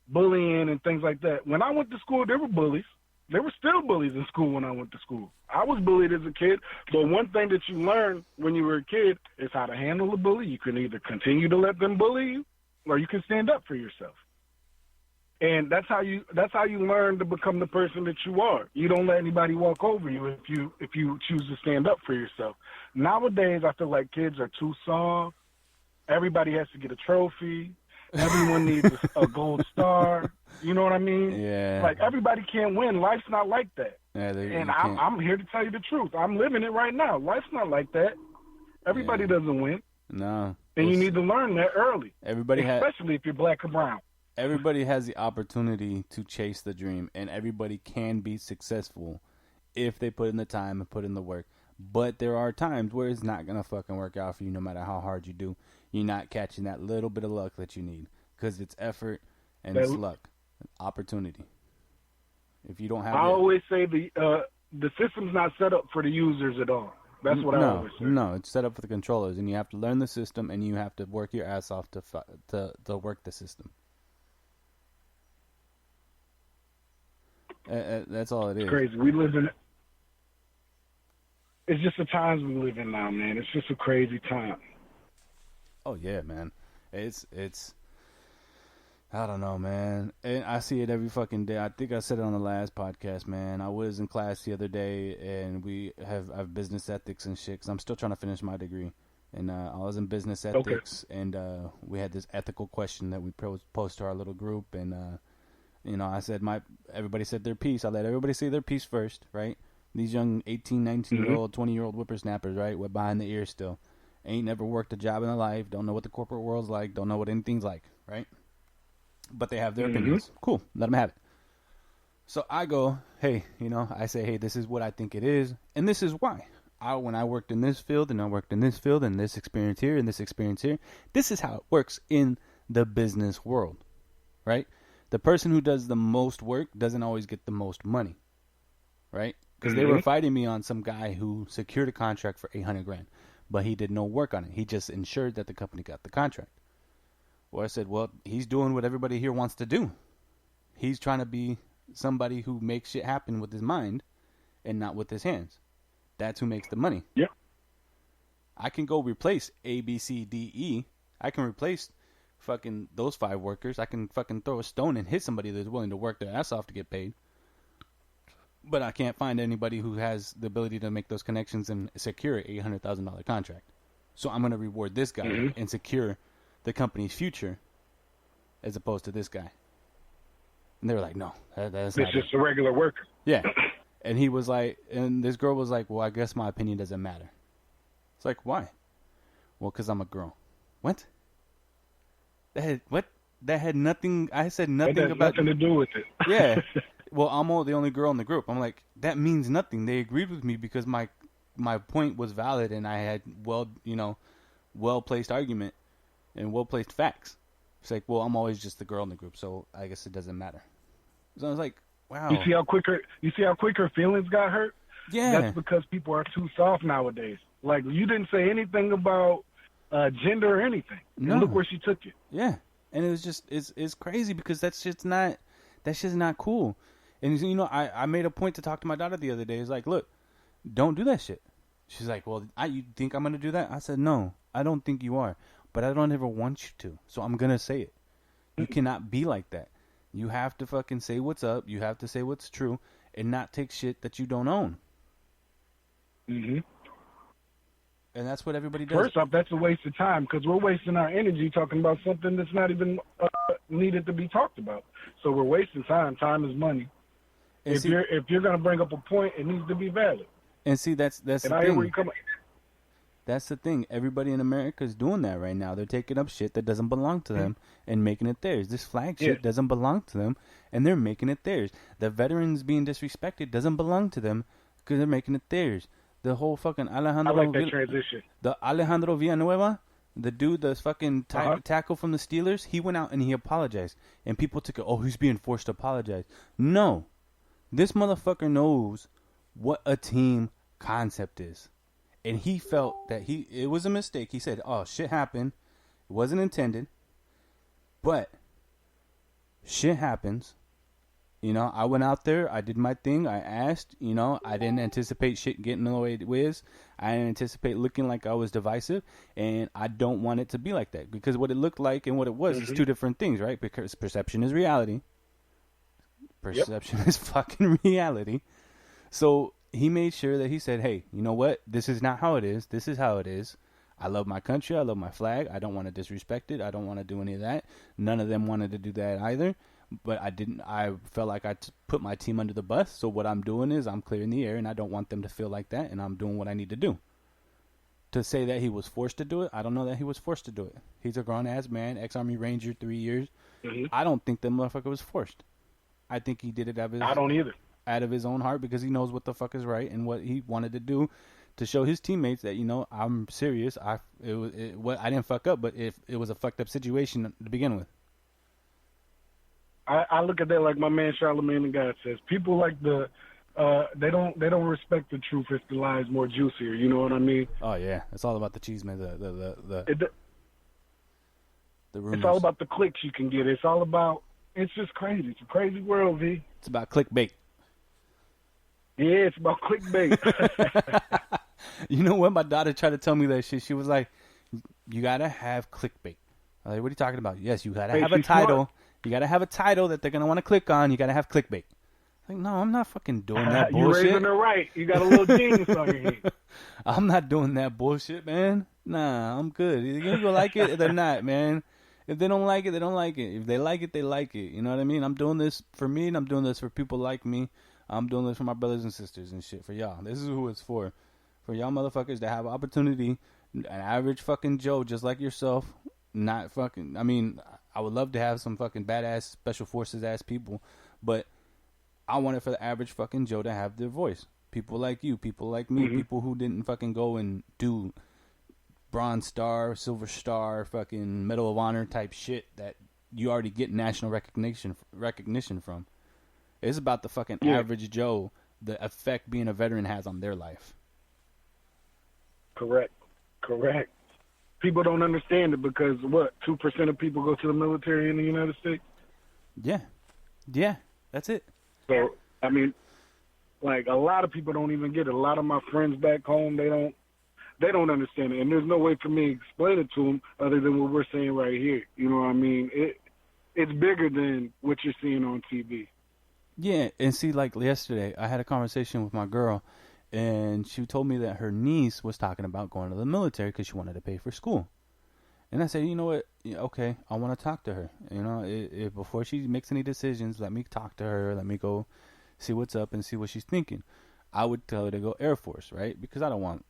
bullying and things like that. When I went to school, there were bullies. There were still bullies in school when I went to school. I was bullied as a kid, but one thing that you learn when you were a kid is how to handle a bully. You can either continue to let them bully you, or you can stand up for yourself. And that's how you learn to become the person that you are. You don't let anybody walk over you if you choose to stand up for yourself. Nowadays, I feel like kids are too soft. Everybody has to get a trophy. Everyone needs a gold star. You know what I mean? Yeah. Like, everybody can't win. Life's not like that. Yeah, and I'm here to tell you the truth. I'm living it right now. Life's not like that. Everybody doesn't win. No. And you need to learn that early. Especially if you're black or brown. Everybody has the opportunity to chase the dream, and everybody can be successful if they put in the time and put in the work. But there are times where it's not going to fucking work out for you no matter how hard you do. You're not catching that little bit of luck that you need because it's effort and it's luck, opportunity. If you don't have always say the system's not set up for the users at all. That's what I always say. No, it's set up for the controllers, and you have to learn the system, and you have to work your ass off to work the system. That's all it is. It's crazy. It's just the times we live in now, man. It's just a crazy time. Oh yeah, man. It's I don't know, man. And I see it every fucking day. I think I said it on the last podcast, man. I was in class the other day, and we have business ethics and shit. Cause I'm still trying to finish my degree, and I was in business ethics, and we had this ethical question that we posed to our little group, and I said everybody said their piece. I let everybody say their piece first, right? These young 18, 19-year-old, 20-year-old whippersnappers, right? Wet behind the ears still. Ain't never worked a job in their life. Don't know what the corporate world's like. Don't know what anything's like, right? But they have their opinions. Cool. Let them have it. So I go, hey, I say, hey, this is what I think it is. And this is why. When I worked in this field, and I worked in this field, and this experience here, and this experience here, this is how it works in the business world, right? The person who does the most work doesn't always get the most money, right? Because they were fighting me on some guy who secured a contract for $800,000, but he did no work on it. He just ensured that the company got the contract. Well, I said, well, he's doing what everybody here wants to do. He's trying to be somebody who makes shit happen with his mind, and not with his hands. That's who makes the money. Yeah. I can go replace A, B, C, D, E. I can replace fucking those 5 workers. I can fucking throw a stone and hit somebody that's willing to work their ass off to get paid. But I can't find anybody who has the ability to make those connections and secure an $800,000 contract. So I'm going to reward this guy and secure the company's future as opposed to this guy. And they were like, no, that's not It's just a regular worker. Yeah. And he was like, and this girl was like, well, I guess my opinion doesn't matter. It's like, why? Well, because I'm a girl. What? That had nothing, I said nothing That has about. nothing to do with it. Yeah. Well, I'm the only girl in the group. I'm like, that means nothing. They agreed with me because my point was valid and I had well-placed argument and well-placed facts. It's like, well, I'm always just the girl in the group, so I guess it doesn't matter. So I was like, wow. You see how quick her feelings got hurt? Yeah. That's because people are too soft nowadays. Like, you didn't say anything about gender or anything. No. And look where she took you. Yeah. And it was just, it's crazy because that's just not cool. And, I made a point to talk to my daughter the other day. It's like, look, don't do that shit. She's like, well, you think I'm going to do that? I said, no, I don't think you are. But I don't ever want you to. So I'm going to say it. You cannot be like that. You have to fucking say what's up. You have to say what's true and not take shit that you don't own. Mm-hmm. And that's what everybody does. First off, that's a waste of time because we're wasting our energy talking about something that's not even needed to be talked about. So we're wasting time. Time is money. If you're going to bring up a point, it needs to be valid. And see, that's and the I hear where thing. you come. That's the thing. Everybody in America is doing that right now. They're taking up shit that doesn't belong to them and making it theirs. This flag shit doesn't belong to them, and they're making it theirs. The veterans being disrespected doesn't belong to them because they're making it theirs. The whole fucking Alejandro. I like that transition. The Alejandro Villanueva, the dude that's fucking tackle from the Steelers, he went out and he apologized. And people took it, oh, he's being forced to apologize. No. This motherfucker knows what a team concept is. And he felt that it was a mistake. He said, oh, shit happened. It wasn't intended. But shit happens. I went out there. I did my thing. I asked. I didn't anticipate shit getting the way it was. I didn't anticipate looking like I was divisive. And I don't want it to be like that. Because what it looked like and what it was is two different things, right? Because perception is reality. Perception is fucking reality. So he made sure that he said, hey, you know what? This is not how it is. This is how it is. I love my country. I love my flag. I don't want to disrespect it. I don't want to do any of that. None of them wanted to do that either. But I didn't. I felt like I put my team under the bus. So what I'm doing is I'm clearing the air, and I don't want them to feel like that. And I'm doing what I need to do. To say that he was forced to do it, I don't know that he was forced to do it. He's a grown-ass man, ex-Army Ranger, 3 years. I don't think the motherfucker was forced. I think he did it I don't either. Out of his own heart because he knows what the fuck is right and what he wanted to do to show his teammates that, I'm serious. I didn't fuck up, but if it was a fucked up situation to begin with. I look at that like my man Charlamagne the God says. People like they don't respect the truth if the lie is more juicier. You know what I mean? Oh yeah, it's all about the cheese, man. The rumors. It's all about the clicks you can get. It's all about. It's just crazy. It's a crazy world, V. It's about clickbait. Yeah, it's about clickbait. You know what? My daughter tried to tell me that shit. She was like, "You gotta have clickbait." I'm like, what are you talking about? Yes, you gotta have a title. Smart. You gotta have a title that they're gonna want to click on. You gotta have clickbait. Like, no, I'm not fucking doing that bullshit. You're raising her right. You got a little genius on your head. I'm not doing that bullshit, man. Nah, I'm good. Either you're gonna like it or they're not, man. If they don't like it, they don't like it. If they like it, they like it. You know what I mean? I'm doing this for me, and I'm doing this for people like me. I'm doing this for my brothers and sisters and shit, for y'all. This is who it's for. For y'all motherfuckers that have opportunity, an average fucking Joe just like yourself, not fucking, I mean, I would love to have some fucking badass special forces ass people, but I want it for the average fucking Joe to have their voice. People like you, people like me, people who didn't fucking go and do Bronze Star, Silver Star, fucking Medal of Honor type shit that you already get national recognition from. It's about the fucking average Joe, the effect being a veteran has on their life. Correct. People don't understand it because, 2% of people go to the military in the United States? Yeah, that's it. So, I mean, Like, a lot of people don't even get it. A lot of my friends back home, they don't understand it. And there's no way for me to explain it to them other than what we're saying right here. You know what I mean? It's bigger than what you're seeing on TV. Yeah, and see, like yesterday, I had a conversation with my girl, and she told me that her niece was talking about going to the military because she wanted to pay for school. And I said, you know what? Yeah, okay, I want to talk to her. You know, before she makes any decisions, let me talk to her. Let me go see what's up and see what she's thinking. I would tell her to go Air Force, right? Because I don't want,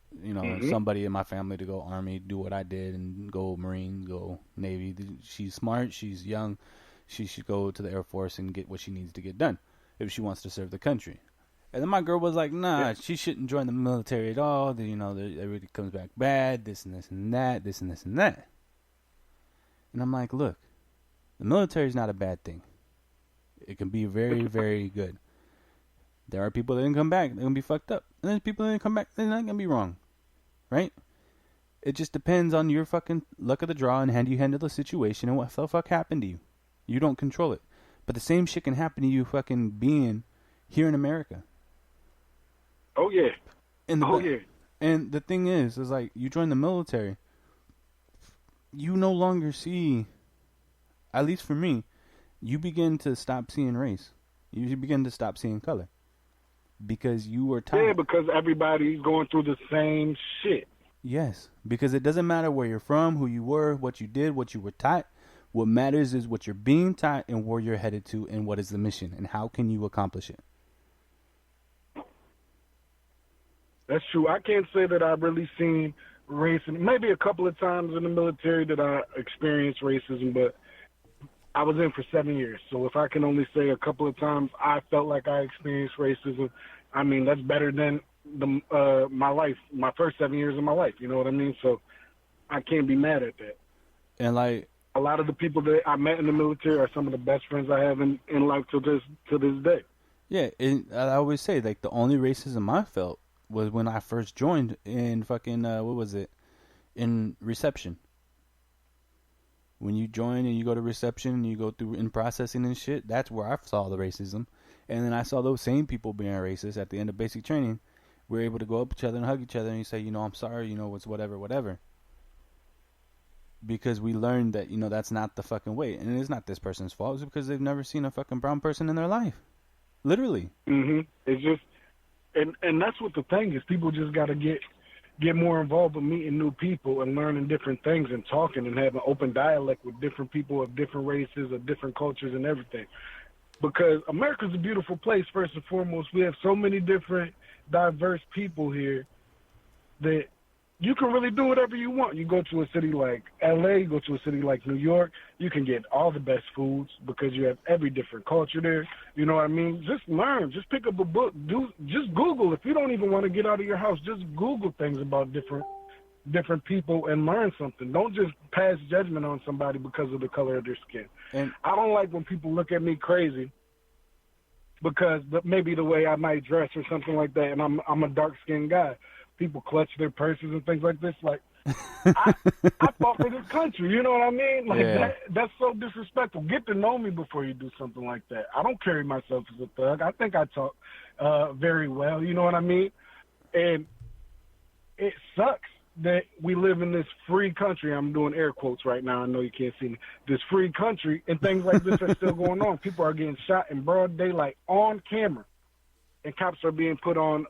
somebody in my family to go Army, do what I did, and go Marine, go Navy. She's smart. She's young. She should go to the Air Force and get what she needs to get done if she wants to serve the country. And then my girl was like, nah, she shouldn't join the military at all. Everything comes back bad, this and this and that, this and this and that. And I'm like, look, the military is not a bad thing. It can be very, very good. There are people that didn't come back. They're going to be fucked up. And there's people that didn't come back. They're not going to be wrong. Right? It just depends on your fucking luck of the draw and how you handle the situation and what the fuck happened to you. You don't control it. But the same shit can happen to you fucking being here in America. Oh, yeah. Yeah. And the thing is like, you join the military, you no longer see, at least for me, you begin to stop seeing race. You begin to stop seeing color. Because you were taught. Yeah, because everybody's going through the same shit. Yes, because it doesn't matter where you're from, who you were, what you did, what you were taught. What matters is what you're being taught and where you're headed to and what is the mission and how can you accomplish it. That's true. I can't say that I've really seen racism. Maybe a couple of times in the military that I experienced racism, but I was in for 7 years. So if I can only say a couple of times I felt like I experienced racism, I mean, that's better than my life, my first 7 years of my life. You know what I mean? So I can't be mad at that. And like, a lot of the people that I met in the military are some of the best friends I have in life to this day. Yeah, and I always say, like, the only racism I felt was when I first joined in fucking, in reception. When you join and you go to reception and you go through in processing and shit, that's where I saw the racism. And then I saw those same people being racist at the end of basic training. We're able to go up each other and hug each other and you say, I'm sorry, it's whatever. Because we learned that, that's not the fucking way. And it's not this person's fault. It's because they've never seen a fucking brown person in their life. Literally. Mm-hmm. It's just, and that's what the thing is. People just got to get more involved with meeting new people and learning different things and talking and having open dialect with different people of different races, of different cultures and everything. Because America's a beautiful place, first and foremost. We have so many different diverse people here that you can really do whatever you want. You go to a city like L.A., you go to a city like New York, you can get all the best foods because you have every different culture there. You know what I mean? Just learn. Just pick up a book. Just Google. If you don't even want to get out of your house, just Google things about different people and learn something. Don't just pass judgment on somebody because of the color of their skin. And I don't like when people look at me crazy because maybe the way I might dress or something like that, and I'm a dark-skinned guy. People clutch their purses and things like this. Like, I fought for this country. You know what I mean? Like, that's so disrespectful. Get to know me before you do something like that. I don't carry myself as a thug. I think I talk very well. You know what I mean? And it sucks that we live in this free country. I'm doing air quotes right now. I know you can't see me. This free country, and things like this are still going on. People are getting shot in broad daylight on camera, and cops are being put on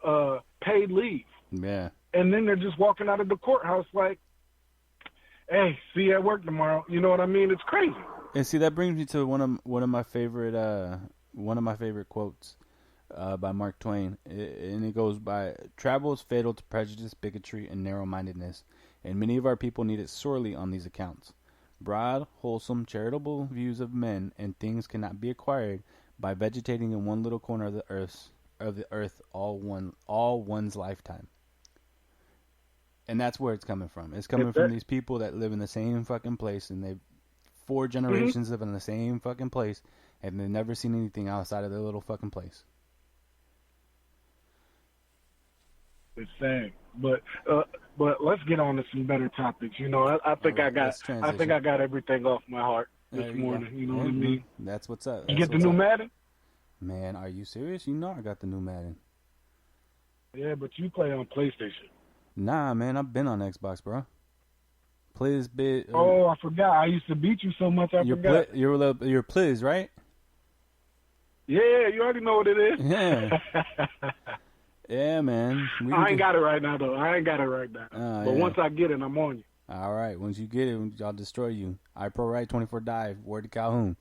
paid leave. Yeah. And then they're just walking out of the courthouse like, hey, see you at work tomorrow. You know what I mean? It's crazy. And see, that brings me to one of my favorite quotes by Mark Twain. And it goes by, travel is fatal to prejudice, bigotry, and narrow-mindedness, and many of our people need it sorely on these accounts. Broad, wholesome, charitable views of men and things cannot be acquired by vegetating in one little corner of the earth all one's lifetime. And that's where it's coming from. It's coming from these people that live in the same fucking place, and they've 4 generations live in the same fucking place, and they've never seen anything outside of their little fucking place. It's sad, but let's get on to some better topics. I think I got everything off my heart this morning. You know what I mean? That's what's up. You get the new Madden? Man, are you serious? You know I got the new Madden. Yeah, but you play on PlayStation. Nah, man, I've been on Xbox, bro. Play this bit. Oh, I forgot. I used to beat you so much I forgot. You're Pliz, right? Yeah, you already know what it is. Yeah. Yeah, man. I ain't got it right now, though. But once I get it, I'm on you. All right. Once you get it, I'll destroy you. I pro right 24 dive. Word to Calhoun.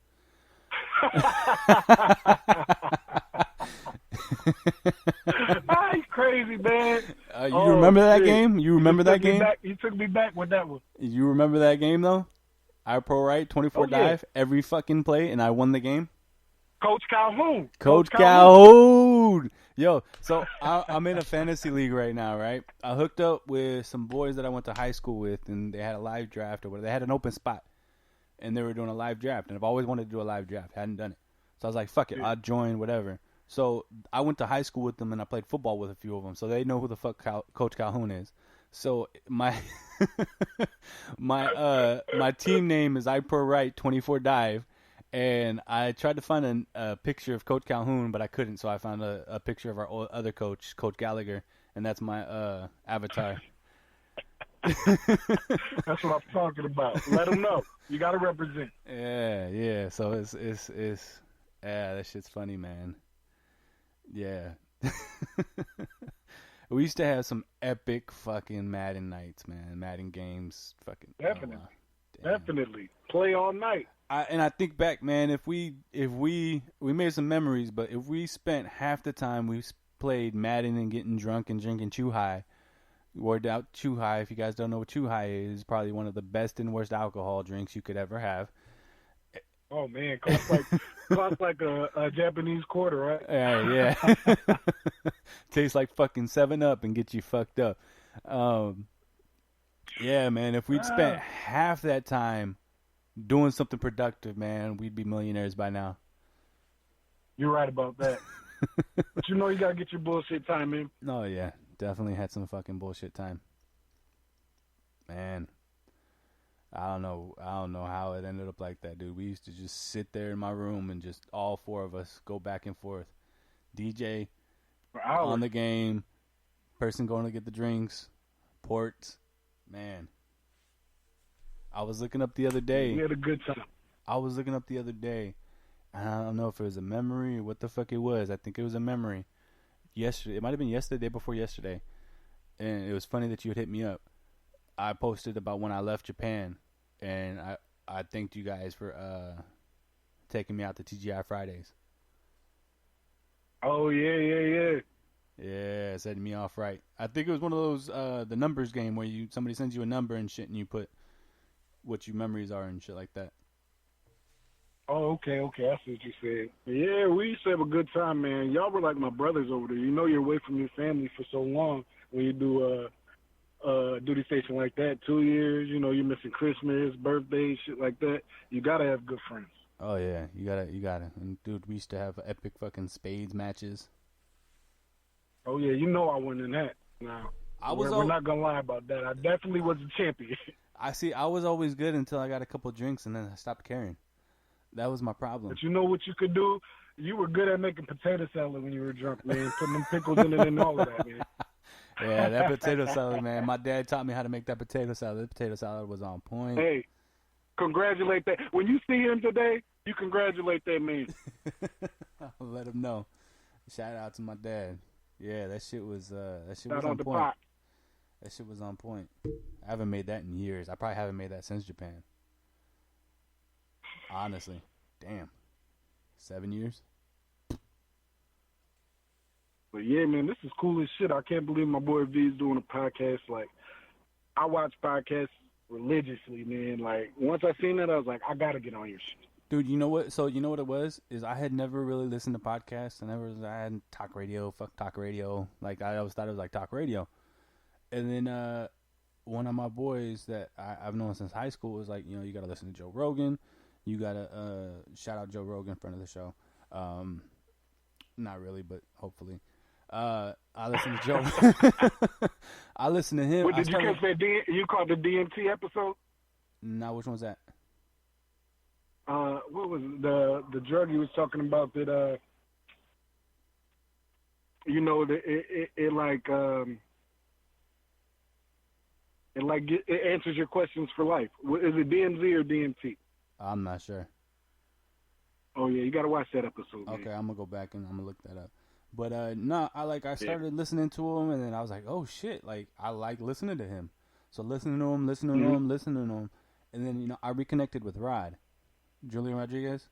He's crazy, man. You remember that game? You remember that game? You took me back with that one. You remember that game, though? I pro right 24 dive every fucking play, and I won the game. Coach Calhoun. Coach Calhoun. Yo, so I'm in a fantasy league right now, right? I hooked up with some boys that I went to high school with, and they had a live draft or whatever. They had an open spot, and they were doing a live draft. And I've always wanted to do a live draft. Hadn't done it. So I was like, fuck it. I'll join, whatever. So I went to high school with them, and I played football with a few of them. So they know who the fuck Coach Calhoun is. So my my team name is I Pro Right 24 Dive. And I tried to find a picture of Coach Calhoun, but I couldn't. So I found a picture of our other coach, Coach Gallagher, and that's my avatar. That's what I'm talking about. Let them know. You got to represent. Yeah. So it's that shit's funny, man. Yeah. We used to have some epic fucking Madden nights, man. Madden games, fucking. Definitely. Play all night. I think back, man, if we made some memories, but if we spent half the time we played Madden and getting drunk and drinking Chew High, word out Chew High, if you guys don't know what Chew High is, probably one of the best and worst alcohol drinks you could ever have. Oh man, costs like a Japanese quarter, right? Yeah. Tastes like fucking 7-Up and get you fucked up. Yeah, man, if we'd spent half that time doing something productive, man, we'd be millionaires by now. You're right about that. But you know you gotta get your bullshit time in. Oh yeah, definitely had some fucking bullshit time. Man, I don't know how it ended up like that, dude. We used to just sit there in my room and just all four of us go back and forth. DJ on the game, person going to get the drinks, ports, man. I was looking up the other day. We had a good time. I don't know if it was a memory or what the fuck it was. I think it was a memory. Yesterday, it might have been yesterday, day before yesterday. And it was funny that you had hit me up. I posted about when I left Japan, and I thanked you guys for taking me out to TGI Fridays. Oh yeah. Yeah, setting me off right. I think it was one of those the numbers game where somebody sends you a number and shit, and you put what your memories are and shit like that. Oh, okay. I see what you said. Yeah, we used to have a good time, man. Y'all were like my brothers over there. You know you're away from your family for so long when you do duty station like that. 2 years, you know, you're missing Christmas, birthdays, shit like that. You gotta have good friends. Oh yeah, you gotta. And dude, we used to have epic fucking spades matches. Oh yeah, you know I won in that. Now we're not gonna lie about that. I definitely was a champion. I was always good until I got a couple drinks and then I stopped caring. That was my problem. But you know what you could do? You were good at making potato salad when you were drunk, man. Putting them pickles in it and all of that, man. Yeah, that potato salad, man. My dad taught me how to make that potato salad. The potato salad was on point. Hey, congratulate that. When you see him today, you congratulate that man. I'll let him know. Shout out to my dad. Yeah, that shit was on point. Pot. That shit was on point. I haven't made that in years. I probably haven't made that since Japan. Honestly. Damn. 7 years? But yeah, man, this is cool as shit. I can't believe my boy V's doing a podcast. Like, I watch podcasts religiously, man. Like, once I seen that, I was like, I gotta get on your shit. Dude, you know what? So you know what it was? Is I had never really listened to podcasts. I had talk radio. Fuck talk radio. Like I always thought it was like talk radio. And then one of my boys that I've known since high school was like, you know, you gotta listen to Joe Rogan. You gotta shout out Joe Rogan in front of the show. Not really, but hopefully. I listen to Joe. I listen to him. What, did you catch that? You called the DMT episode? No, which one was that? What was the drug he was talking about that you know, it answers your questions for life. Is it DMZ or DMT? I'm not sure. Oh yeah, you gotta watch that episode. Man. Okay, I'm gonna go back and I'm gonna look that up. But no, I started listening to him, and then I was like, oh shit, like I like listening to him. So listening to him, and then I reconnected with Rod, Julian Rodriguez,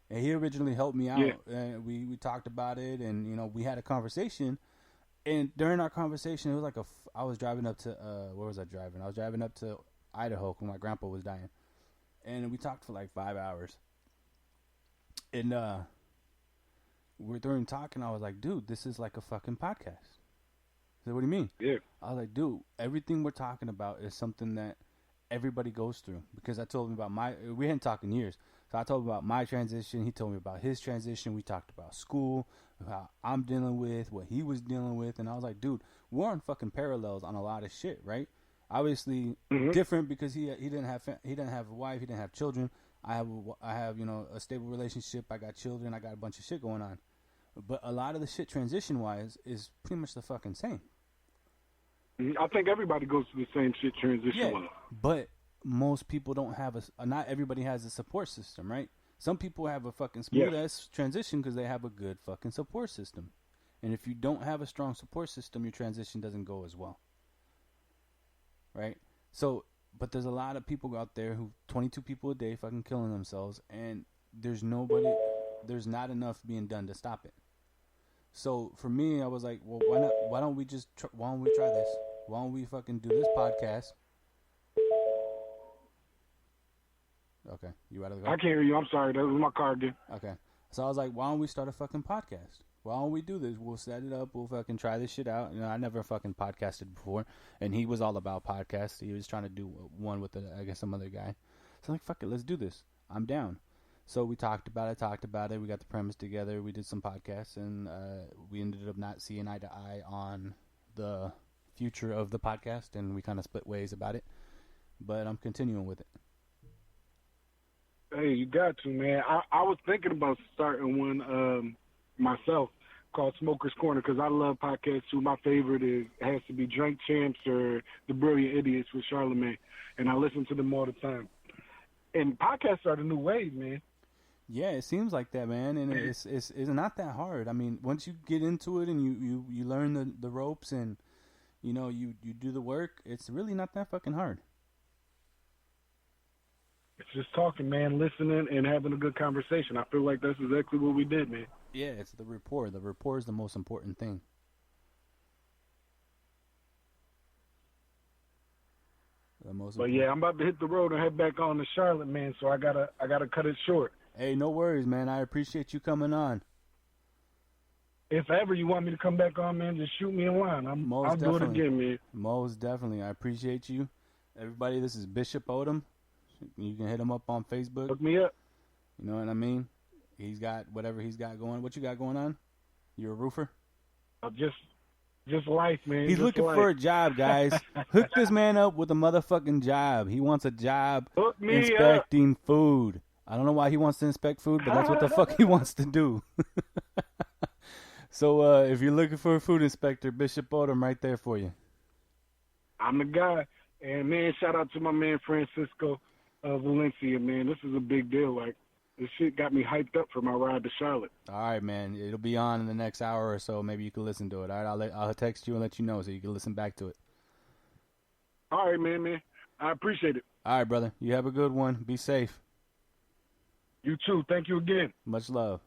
and he originally helped me out. And we talked about it, and we had a conversation. And during our conversation, it was like I was driving up to where was I driving? I was driving up to Idaho when my grandpa was dying, and we talked for like 5 hours. And we're during talking, I was like, dude, this is like a fucking podcast. I said, what do you mean? Yeah. I was like, dude, everything we're talking about is something that everybody goes through. Because I told him about we hadn't talked in years. So I told him about my transition. He told me about his transition. We talked about school, how I'm dealing with, what he was dealing with. And I was like, dude, we're on fucking parallels on a lot of shit, right? Obviously different because he didn't have a wife, he didn't have children. I have a stable relationship. I got children. I got a bunch of shit going on. But a lot of the shit transition wise is pretty much the fucking same. I think everybody goes through the same shit transition wise. But most people don't have not everybody has a support system, right? Some people have a fucking smooth ass transition because they have a good fucking support system. And if you don't have a strong support system, your transition doesn't go as well. Right? So, but there's a lot of people out there 22 people a day fucking killing themselves, and there's not enough being done to stop it. So for me, I was like, well, why don't we try this? Why don't we fucking do this podcast? Okay, you out of the car? I can't hear you. I'm sorry. That was my car again. Okay. So I was like, why don't we start a fucking podcast? Why don't we do this? We'll set it up. We'll fucking try this shit out. I never fucking podcasted before, and he was all about podcasts. He was trying to do one with some other guy. So I'm like, fuck it, let's do this. I'm down. So we talked about it. We got the premise together. We did some podcasts, and we ended up not seeing eye to eye on the future of the podcast, and we kind of split ways about it. But I'm continuing with it. Hey, you got to, man. I was thinking about starting one myself called Smoker's Corner because I love podcasts too. My favorite has to be Drink Champs or The Brilliant Idiots with Charlamagne, and I listen to them all the time. And podcasts are the new wave, man. Yeah, it seems like that, man, and it's not that hard. I mean, once you get into it and you learn the ropes and you do the work, it's really not that fucking hard. It's just talking, man, listening and having a good conversation. I feel like that's exactly what we did, man. Yeah, it's the rapport. The rapport is the most important thing. But yeah, I'm about to hit the road and head back on to Charlotte, man. So I gotta cut it short. Hey, no worries, man. I appreciate you coming on. If ever you want me to come back on, man, just shoot me a line. I'll do it again, man. Most definitely. I appreciate you. Everybody, this is Bishop Odom. You can hit him up on Facebook. Look me up. You know what I mean? He's got whatever he's got going. What you got going on? You're a roofer? Just life, man. He's looking for a job, guys. Hook this man up with a motherfucking job. He wants a job inspecting food. I don't know why he wants to inspect food, but that's what the fuck he wants to do. So if you're looking for a food inspector, Bishop Odom right there for you. I'm the guy. And, man, shout out to my man Francisco Valencia, man. This is a big deal. Like, this shit got me hyped up for my ride to Charlotte. All right, man. It'll be on in the next hour or so. Maybe you can listen to it. All right, I'll text you and let you know so you can listen back to it. All right, man. I appreciate it. All right, brother. You have a good one. Be safe. You too. Thank you again. Much love.